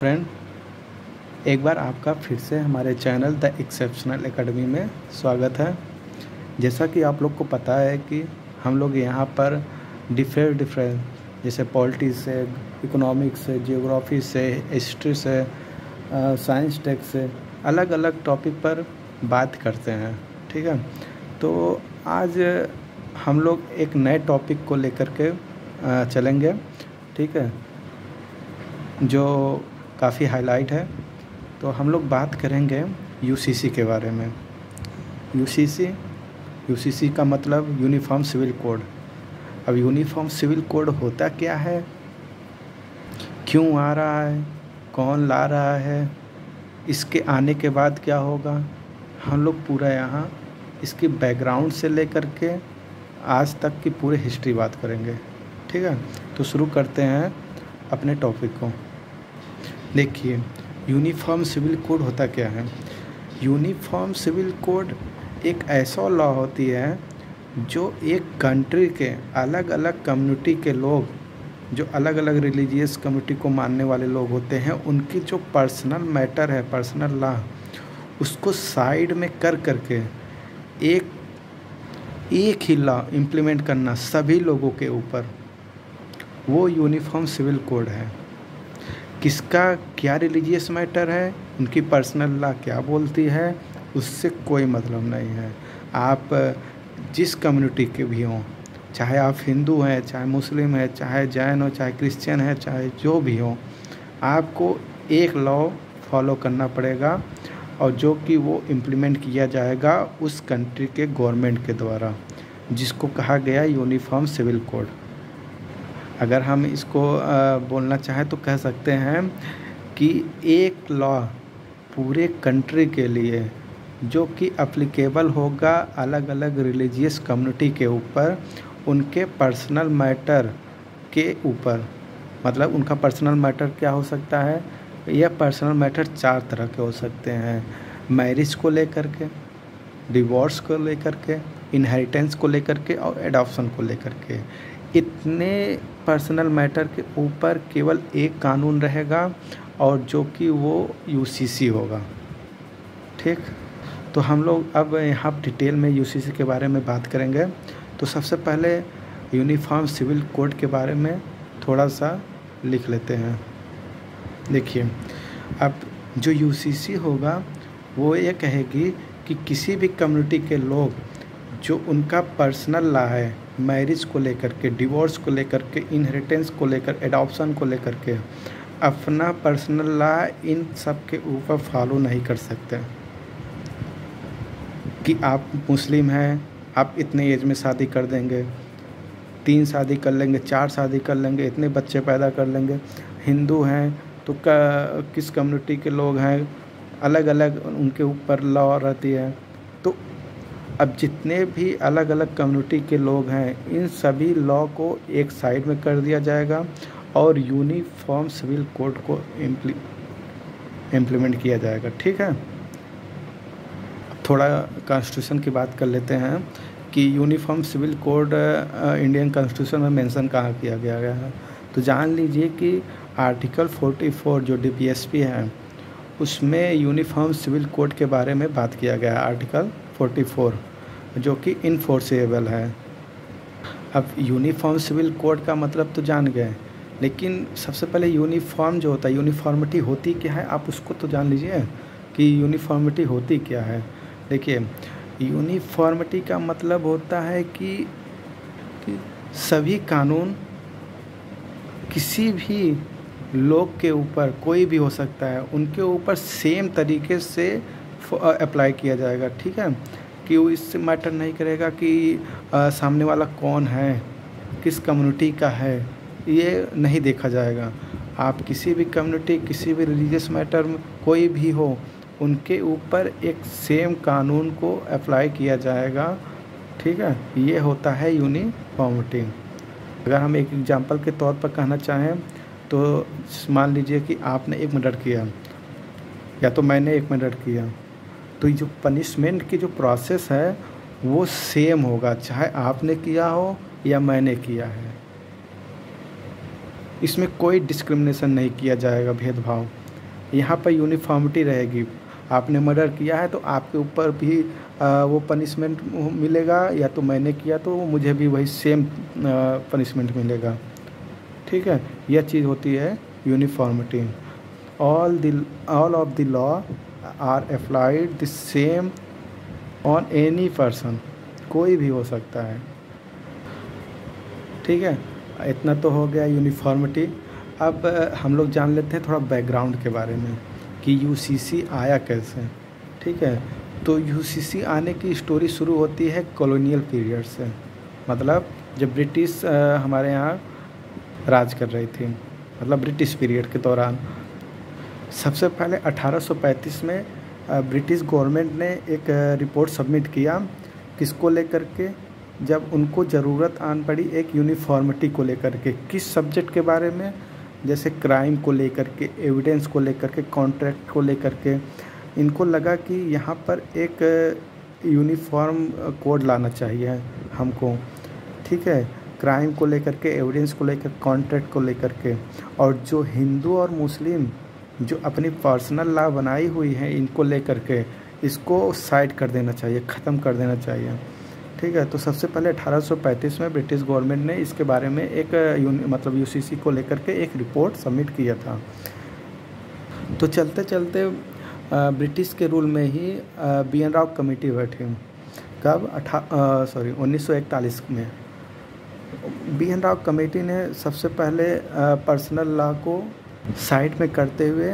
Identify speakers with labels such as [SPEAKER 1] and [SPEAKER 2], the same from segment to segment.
[SPEAKER 1] Friend, एक बार आपका फिर से हमारे चैनल द एक्सेप्शनल एकेडमी में स्वागत है। जैसा कि आप लोग को पता है कि हम लोग यहाँ पर डिफरेंट जैसे पॉलिटिक्स से, इकोनॉमिक्स से, जियोग्राफी से, हिस्ट्री से, साइंस टेक से अलग अलग टॉपिक पर बात करते हैं। ठीक है, तो आज हम लोग एक नए टॉपिक को लेकर के चलेंगे। ठीक है, जो काफ़ी हाईलाइट है। तो हम लोग बात करेंगे यूसीसी के बारे में। यूसीसी का मतलब यूनिफॉर्म सिविल कोड। अब यूनिफॉर्म सिविल कोड होता क्या है, क्यों आ रहा है, कौन ला रहा है, इसके आने के बाद क्या होगा, हम लोग पूरा यहाँ इसकी बैकग्राउंड से लेकर के आज तक की पूरी हिस्ट्री बात करेंगे। ठीक है, तो शुरू करते हैं अपने टॉपिक को। देखिए, यूनिफॉर्म सिविल कोड होता क्या है। यूनिफॉर्म सिविल कोड एक ऐसा लॉ होती है जो एक कंट्री के अलग अलग कम्युनिटी के लोग, जो अलग अलग रिलीजियस कम्युनिटी को मानने वाले लोग होते हैं, उनकी जो पर्सनल मैटर है, पर्सनल लॉ, उसको साइड में कर करके एक ही लॉ इम्प्लीमेंट करना सभी लोगों के ऊपर, वो यूनिफॉर्म सिविल कोड है। किसका क्या रिलीजियस मैटर है, उनकी पर्सनल लॉ क्या बोलती है, उससे कोई मतलब नहीं है। आप जिस कम्युनिटी के भी हों, चाहे आप हिंदू हैं, चाहे मुस्लिम हैं, चाहे जैन हो, चाहे क्रिश्चियन है, चाहे जो भी हो, आपको एक लॉ फॉलो करना पड़ेगा और जो कि वो इम्प्लीमेंट किया जाएगा उस कंट्री के गवर्नमेंट के द्वारा, जिसको कहा गया यूनिफॉर्म सिविल कोड। अगर हम इसको बोलना चाहें तो कह सकते हैं कि एक लॉ पूरे कंट्री के लिए जो कि एप्लीकेबल होगा अलग अलग रिलीजियस कम्युनिटी के ऊपर, उनके पर्सनल मैटर के ऊपर। मतलब उनका पर्सनल मैटर क्या हो सकता है, यह पर्सनल मैटर 4 तरह के हो सकते हैं। मैरिज को लेकर के, डिवोर्स को लेकर के, इनहेरिटेंस को लेकर के और एडॉप्शन को लेकर के। इतने पर्सनल मैटर के ऊपर केवल एक कानून रहेगा और जो कि वो यूसीसी होगा। ठीक, तो हम लोग अब यहाँ डिटेल में यूसीसी के बारे में बात करेंगे। तो सबसे पहले यूनिफॉर्म सिविल कोड के बारे में थोड़ा सा लिख लेते हैं। देखिए, अब जो यूसीसी होगा वो ये कहेगी कि किसी भी कम्युनिटी के लोग जो उनका पर्सनल लॉ है, मैरिज को लेकर के, डिवोर्स को लेकर के, इनहेरिटेंस को लेकर, एडॉप्शन को लेकर के, अपना पर्सनल लॉ इन सब के ऊपर फॉलो नहीं कर सकते। कि आप मुस्लिम हैं, आप इतने एज में शादी कर देंगे, 3 शादी कर लेंगे, 4 शादी कर लेंगे, इतने बच्चे पैदा कर लेंगे। हिंदू हैं तो किस कम्युनिटी के लोग हैं, अलग अलग उनके ऊपर लॉ रहती है। तो अब जितने भी अलग अलग कम्युनिटी के लोग हैं, इन सभी लॉ को एक साइड में कर दिया जाएगा और यूनिफॉर्म सिविल कोड को इम्प्लीमेंट किया जाएगा। ठीक है, थोड़ा कॉन्स्टिट्यूशन की बात कर लेते हैं कि uniform civil code Indian constitution में मेंशन कहाँ किया गया है। तो जान लीजिए कि आर्टिकल 44 जो डीपीएसपी है, उसमें यूनिफॉर्म सिविल कोड के बारे में बात किया गया है। आर्टिकल 44 जो कि इनफोर्सेबल है। अब यूनिफॉर्म सिविल कोड का मतलब तो जान गए, लेकिन सबसे पहले यूनिफॉर्म जो होता है, यूनिफॉर्मिटी होती क्या है, आप उसको तो जान लीजिए कि यूनिफॉर्मिटी होती क्या है। देखिए, यूनिफॉर्मिटी का मतलब होता है कि सभी कानून किसी भी लोग के ऊपर, कोई भी हो सकता है, उनके ऊपर सेम तरीके से अप्लाई किया जाएगा। ठीक है, कि वो इससे मैटर नहीं करेगा कि सामने वाला कौन है, किस कम्युनिटी का है, ये नहीं देखा जाएगा। आप किसी भी कम्युनिटी, किसी भी रिलीजियस मैटर में कोई भी हो, उनके ऊपर एक सेम कानून को अप्लाई किया जाएगा। ठीक है, ये होता है यूनिफॉर्मिटी। अगर हम एक एग्जांपल के तौर पर कहना चाहें तो मान लीजिए कि आपने एक मर्डर किया या तो मैंने एक मर्डर किया, तो जो पनिशमेंट की जो प्रोसेस है वो सेम होगा, चाहे आपने किया हो या मैंने किया है। इसमें कोई डिस्क्रिमिनेशन नहीं किया जाएगा, भेदभाव। यहाँ पर यूनिफॉर्मिटी रहेगी। आपने मर्डर किया है तो आपके ऊपर भी वो पनिशमेंट मिलेगा, या तो मैंने किया तो मुझे भी वही सेम पनिशमेंट मिलेगा। ठीक है, यह चीज़ होती है uniformity. All of the law are applied the same on any person, कोई भी हो सकता है। ठीक है, इतना तो हो गया यूनिफॉर्मिटी। अब हम लोग जान लेते हैं थोड़ा बैकग्राउंड के बारे में कि यूसीसी आया कैसे। ठीक है, तो यूसीसी आने की स्टोरी शुरू होती है कॉलोनियल पीरियड से, मतलब जब ब्रिटिश हमारे यहाँ राज कर रही थी, मतलब ब्रिटिश पीरियड के दौरान। सबसे पहले 1835 में ब्रिटिश गवर्नमेंट ने एक रिपोर्ट सबमिट किया, किसको लेकर के, जब उनको ज़रूरत आन पड़ी एक यूनिफॉर्मिटी को लेकर के। किस सब्जेक्ट के बारे में, जैसे क्राइम को लेकर के, एविडेंस को लेकर के, कॉन्ट्रैक्ट को लेकर के। इनको लगा कि यहाँ पर एक यूनिफॉर्म कोड लाना चाहिए हमको। ठीक है, क्राइम को लेकर के, एविडेंस को लेकर, कॉन्ट्रैक्ट को लेकर के। और जो हिंदू और मुस्लिम जो अपनी पर्सनल लॉ बनाई हुई है इनको लेकर के, इसको साइड कर देना चाहिए, ख़त्म कर देना चाहिए। ठीक है, तो सबसे पहले 1835 में ब्रिटिश गवर्नमेंट ने इसके बारे में एक मतलब यूसीसी को लेकर के एक रिपोर्ट सबमिट किया था। तो चलते चलते ब्रिटिश के रूल में ही BN राव कमेटी बैठी। कब? 1941 में BN राव कमेटी ने सबसे पहले पर्सनल लॉ को साइड में करते हुए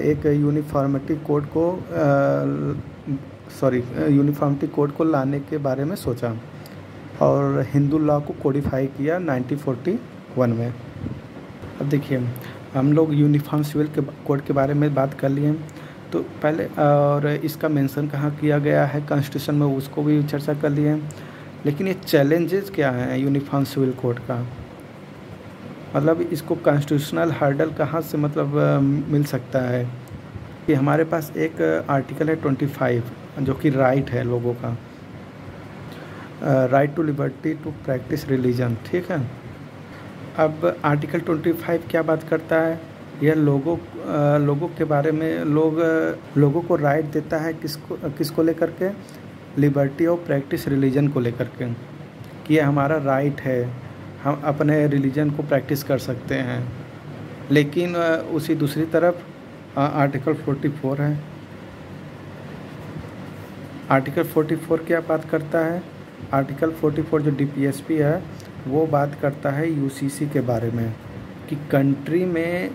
[SPEAKER 1] एक यूनिफॉर्मिटी कोड को लाने के बारे में सोचा और हिंदू लॉ को कोडिफाई किया 1941 में। अब देखिए, हम लोग यूनिफॉर्म सिविल के कोड के बारे में बात कर लिए, तो पहले और इसका मेंशन कहाँ किया गया है कॉन्स्टिट्यूशन में, उसको भी चर्चा कर लिए। लेकिन ये चैलेंजेस क्या हैं यूनिफॉर्म सिविल कोड का, मतलब इसको कॉन्स्टिट्यूशनल हर्डल कहाँ से मतलब मिल सकता है कि हमारे पास एक आर्टिकल है 25 जो कि राइट है लोगों का, right to liberty to practise religion. ठीक है, अब आर्टिकल 25 क्या बात करता है, यह लोगों के बारे में लोगों को राइट देता है, किसको लेकर के, लिबर्टी और प्रैक्टिस रिलीजन को लेकर के, कि यह हमारा राइट है, हम अपने रिलीजन को प्रैक्टिस कर सकते हैं। लेकिन उसी दूसरी तरफ आर्टिकल 44 है। आर्टिकल 44 क्या बात करता है, आर्टिकल 44 जो DPSP है वो बात करता है यूसीसी के बारे में, कि कंट्री में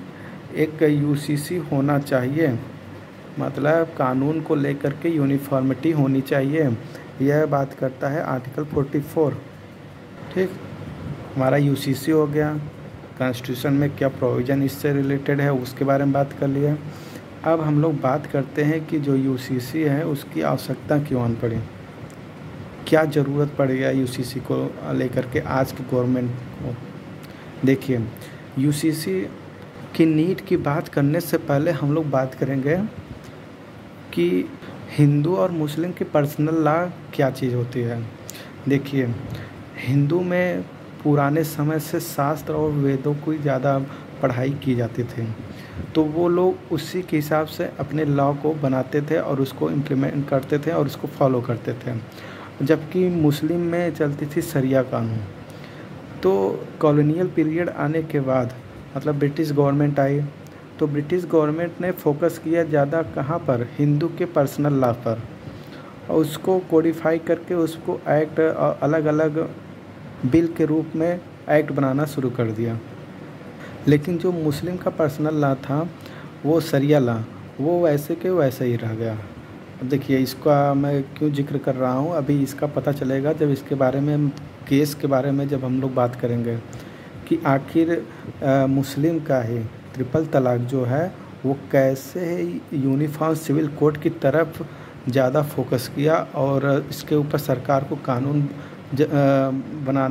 [SPEAKER 1] एक यूसीसी होना चाहिए, मतलब कानून को लेकर के यूनिफॉर्मिटी होनी चाहिए, यह बात करता है आर्टिकल 44। ठीक, हमारा यूसीसी हो गया, कॉन्स्टिट्यूशन में क्या प्रोविज़न इससे रिलेटेड है उसके बारे में बात कर लिया। अब हम लोग बात करते हैं कि जो यूसीसी है उसकी आवश्यकता क्यों आन पड़ी, क्या ज़रूरत पड़ गया यूसीसी को लेकर के आज की गवर्नमेंट को। देखिए, यूसीसी की नीड की बात करने से पहले हम लोग बात करेंगे कि हिंदू और मुस्लिम की पर्सनल लॉ क्या चीज़ होती है। देखिए, हिंदू में पुराने समय से शास्त्र और वेदों की ज़्यादा पढ़ाई की जाती थी, तो वो लोग उसी के हिसाब से अपने लॉ को बनाते थे और उसको इम्प्लीमेंट करते थे और उसको फॉलो करते थे। जबकि मुस्लिम में चलती थी शरिया कानून। तो कॉलोनियल पीरियड आने के बाद मतलब ब्रिटिश गवर्नमेंट आई, तो ब्रिटिश गवर्नमेंट ने फोकस किया ज़्यादा कहाँ पर, हिंदू के पर्सनल लॉ पर, और उसको कोडिफाई करके उसको एक्ट अलग अलग बिल के रूप में एक्ट बनाना शुरू कर दिया। लेकिन जो मुस्लिम का पर्सनल लॉ था वो शरिया लॉ, वो वैसे के वैसे ही रह गया। अब देखिए, इसका मैं क्यों जिक्र कर रहा हूँ, अभी इसका पता चलेगा जब इसके बारे में, केस के बारे में जब हम लोग बात करेंगे कि आखिर मुस्लिम का ही ट्रिपल तलाक जो है वो कैसे यूनिफॉर्म सिविल कोड की तरफ ज़्यादा फोकस किया और इसके ऊपर सरकार को कानून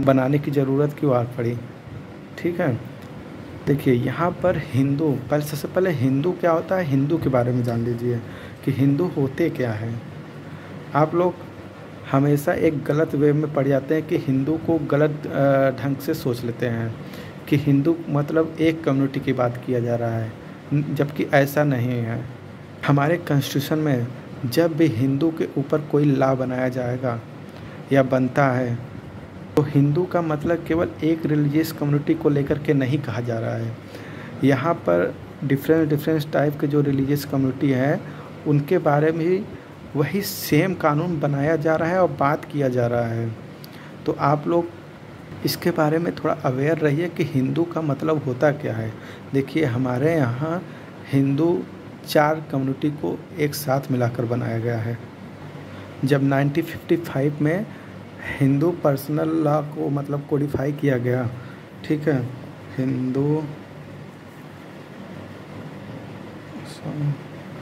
[SPEAKER 1] बनाने की ज़रूरत क्यों आ पड़ी। ठीक है, देखिए यहाँ पर हिंदू, सबसे पहले हिंदू क्या होता है, हिंदू के बारे में जान लीजिए कि हिंदू होते क्या है। आप लोग हमेशा एक गलत वे में पड़ जाते हैं कि हिंदू को गलत ढंग से सोच लेते हैं कि हिंदू मतलब एक कम्युनिटी की बात किया जा रहा है, जबकि ऐसा नहीं है। हमारे कॉन्स्टिट्यूशन में जब भी हिंदू के ऊपर कोई लॉ बनाया जाएगा या बनता है तो हिंदू का मतलब केवल एक रिलीजियस कम्युनिटी को लेकर के नहीं कहा जा रहा है। यहाँ पर डिफरेंट टाइप के जो रिलीजियस कम्युनिटी है उनके बारे में भी वही सेम कानून बनाया जा रहा है और बात किया जा रहा है। तो आप लोग इसके बारे में थोड़ा अवेयर रहिए कि हिंदू का मतलब होता क्या है। देखिए हमारे यहाँ हिंदू 4 कम्युनिटी को एक साथ मिलाकर बनाया गया है। जब 1955 में हिंदू पर्सनल लॉ को मतलब कोडिफाई किया गया, ठीक है, हिंदू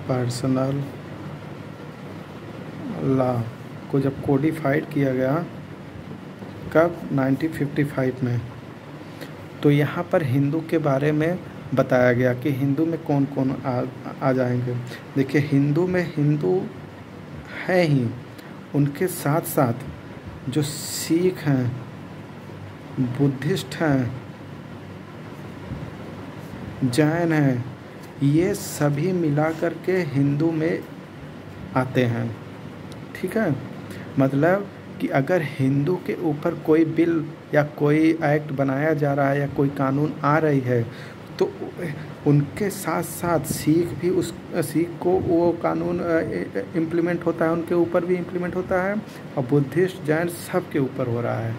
[SPEAKER 1] पर्सनल लॉ को जब कोडिफाइड किया गया, कब, 1955 में, तो यहाँ पर हिंदू के बारे में बताया गया कि हिंदू में कौन कौन आ जाएंगे। देखिए हिंदू में हिंदू है ही, उनके साथ साथ जो सिख हैं, बुद्धिस्ट हैं, जैन हैं, ये सभी मिला कर के हिंदू में आते हैं। ठीक है, मतलब कि अगर हिंदू के ऊपर कोई बिल या कोई एक्ट बनाया जा रहा है या कोई कानून आ रही है तो उनके साथ साथ सिख भी उस सिख को वो कानून इम्प्लीमेंट होता है, उनके ऊपर भी इम्प्लीमेंट होता है, और बुद्धिस्ट जैन सब के ऊपर हो रहा है।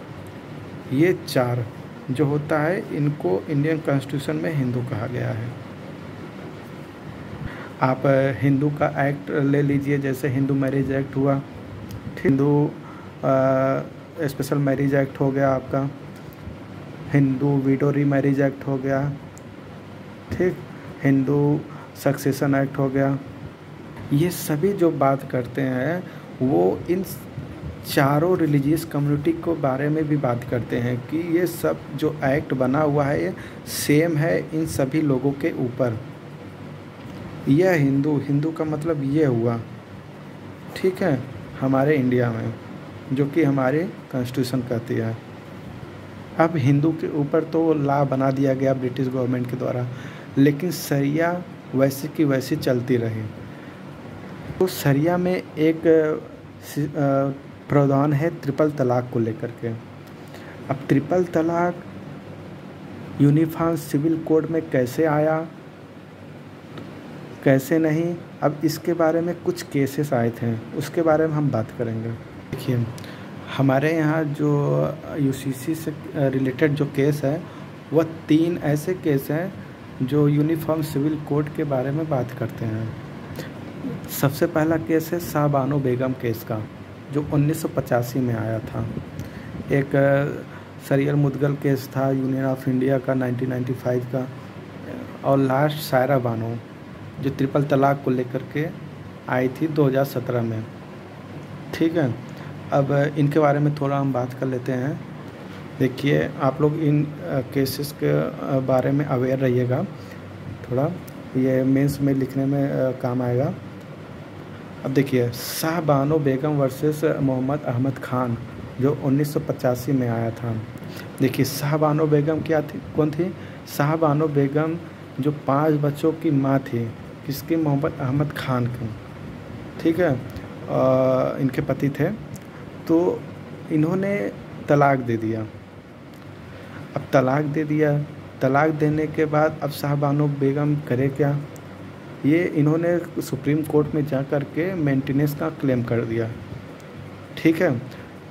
[SPEAKER 1] ये 4 जो होता है इनको इंडियन कॉन्स्टिट्यूशन में हिंदू कहा गया है। आप हिंदू का एक्ट ले लीजिए, जैसे हिंदू मैरिज एक्ट हुआ, हिंदू स्पेशल मैरिज एक्ट हो गया आपका, हिंदू विडो री मैरिज एक्ट हो गया, ठीक, हिंदू सक्सेशन एक्ट हो गया। ये सभी जो बात करते हैं वो इन चारों रिलीजियस कम्युनिटी को बारे में भी बात करते हैं कि ये सब जो एक्ट बना हुआ है ये सेम है इन सभी लोगों के ऊपर। यह हिंदू का मतलब ये हुआ, ठीक है, हमारे इंडिया में, जो कि हमारे कॉन्स्टिट्यूशन कहती है। अब हिंदू के ऊपर तो लॉ बना दिया गया ब्रिटिश गवर्नमेंट के द्वारा, लेकिन शरिया वैसी की वैसी चलती रही। तो शरिया में एक प्रावधान है ट्रिपल तलाक को लेकर के। अब ट्रिपल तलाक यूनिफॉर्म सिविल कोड में कैसे आया, कैसे नहीं, अब इसके बारे में कुछ केसेस आए थे, उसके बारे में हम बात करेंगे। देखिए हमारे यहाँ जो यूसीसी से रिलेटेड जो केस है वह 3 ऐसे केस हैं जो यूनिफॉर्म सिविल कोड के बारे में बात करते हैं। सबसे पहला केस है शाह बानो बेगम केस का, जो 1985 में आया था। एक सरियल मुदगल केस था यूनियन ऑफ इंडिया का 1995 का, और लास्ट सायरा बानो जो ट्रिपल तलाक को लेकर के आई थी 2017 में। ठीक है, अब इनके बारे में थोड़ा हम बात कर लेते हैं। देखिए आप लोग इन केसेस के बारे में अवेयर रहिएगा, थोड़ा ये मेंस में लिखने में काम आएगा। अब देखिए शाह बानो बेगम वर्सेस मोहम्मद अहमद खान जो 1985 में आया था। देखिए शाह बानो बेगम क्या थी, कौन थी? शाह बानो बेगम जो 5 बच्चों की माँ थी, किसके? मोहम्मद अहमद खान की। ठीक है, इनके पति थे, तो इन्होंने तलाक दे दिया। अब तलाक दे दिया, तलाक देने के बाद अब शाह बानो बेगम करे क्या? ये इन्होंने सुप्रीम कोर्ट में जा कर के मेंटेनेंस का क्लेम कर दिया। ठीक है,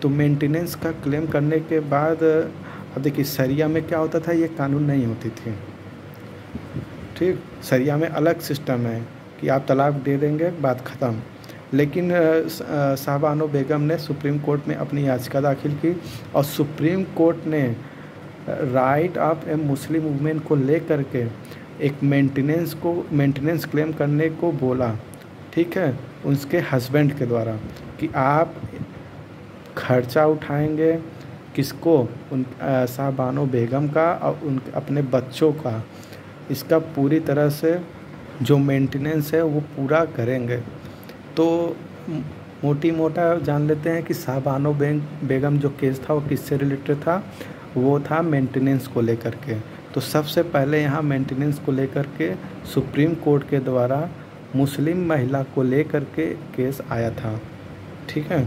[SPEAKER 1] तो मेंटेनेंस का क्लेम करने के बाद अब देखिए शरिया में क्या होता था, ये कानून नहीं होती थी। ठीक, शरिया में अलग सिस्टम है कि आप तलाक दे देंगे, बात ख़त्म। लेकिन शाह बानो बेगम ने सुप्रीम कोर्ट में अपनी याचिका दाखिल की और सुप्रीम कोर्ट ने right of A Muslim women को लेकर के एक मेंटेनेंस क्लेम करने को बोला। ठीक है, उसके हस्बैंड के द्वारा कि आप खर्चा उठाएंगे किसको? उन शाह बानो बेगम का और उन अपने बच्चों का, इसका पूरी तरह से जो मेंटेनेंस है वो पूरा करेंगे। तो मोटी मोटा जान लेते हैं कि शाह बानो बेगम जो केस था वो किससे रिलेटेड था, वो था मेंटेनेंस को लेकर के। तो सबसे पहले यहाँ मेंटेनेंस को लेकर के सुप्रीम कोर्ट के द्वारा मुस्लिम महिला को लेकर के केस आया था। ठीक है,